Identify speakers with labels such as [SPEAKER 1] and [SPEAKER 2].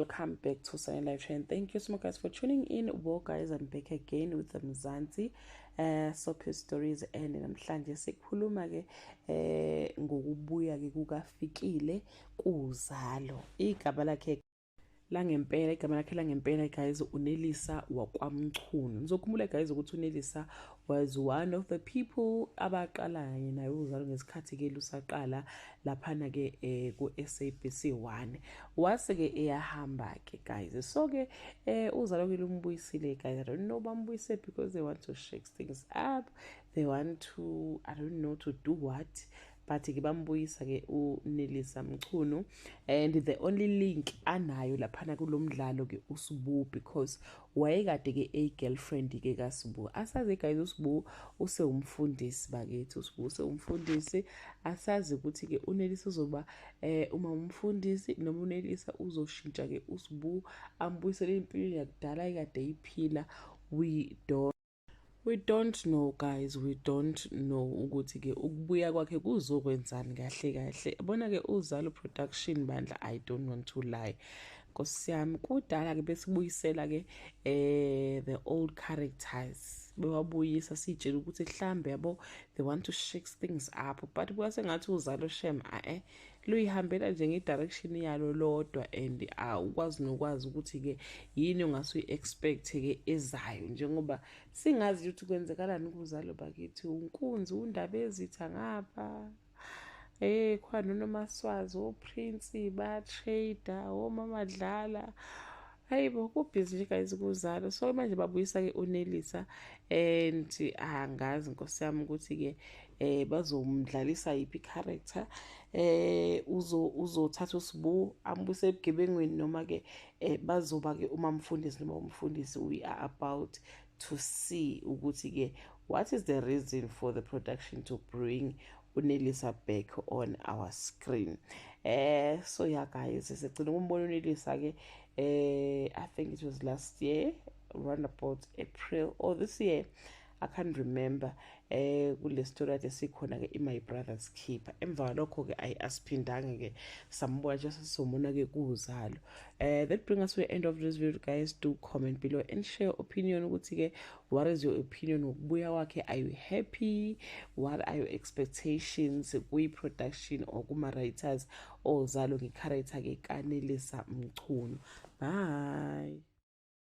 [SPEAKER 1] welcome back to Sunny Live Trend. Thank you so much, guys, for tuning in. Well, guys, I'm back again with the Mzansi soap stories, and namhlanje sikhuluma ke ngokubuya ke kukaFikile kuZalo. Igama lakhe langempela guys, uNelisa wakwaMchunu. Ngizokhumbula guys ukuthi uNelisa was one of the people abaqala naye uZalo ngesikhathi ke lusaqala laphana ke ku SABC 1 wase ke eyahamba ke guys. So ke uZalo ke lumbuyisile guys. I don't know bambuyise because they want to shake things up, they want to, I don't know, to do what, but ke bambuyisa ke uNelisa Mchunu, and the only link anayo laphana kulomdlalo ke uSbu, because wayekade ke a girlfriend ke kaSbu. Asazi guys uSbu use umfundisi bakithi, uSbu use umfundisi. Asazi ukuthi ke uNelisa uzoba uma umfundisi noma uNelisa uzoshintsha ke uSbu ambuyisele impilo yakudala ekade iphila. We don't know guys, we don't know ukuthi ke ukubuya kwakhe kuzokwenzani kahle kahle. Bona ke uZalo production bandla, I don't want to lie. Nkosi yami kudala ke besibuyisela ke the old characters. Bewabuyisa sitshela ukuthi mhlambe yabo they want to shake things up, but kwase ngathi uZalo shem luyihambela nje ngedirection yalo lodwa, and ukwazi nokwazi ukuthi ke yini ongasuyi expect ke ezayo, njengoba singazi ukuthi kwenzekalani kuZalo bakithi. Unkunzi undaba ezitha ngapha khona noMaswazi, oPrince, batrader, oMama Dlala, hayibo kubhizi nje guys kuZalo. So manje babuyisa ke uNelisa, and angazi nkosi yami ukuthi ke bazomdlalisa yiphi character. Uzothatha uSbu ambuse ebugebengweni, noma ke bazoba ke uma mfundisi noma umfundisi. We are about to see ukuthi ke what is the reason for the production to bring uNelisa back on our screen. So yeah guys, sesegcina ukumbona uNelisa ke I think it was last year around about April or this year, I can't remember. Kule story ade sikhona ke My Brother's Keeper. Emva lokho ke asiphindanga ke sambona just somona ke kuZalo. That brings us to the end of this video guys. Do comment below and share your opinion ukuthi ke what is your opinion ngokubuya wakhe. Are you happy? What are your expectations kwi production or kuma writers oZalo nge character ke kaNelisa Mchunu? Bye.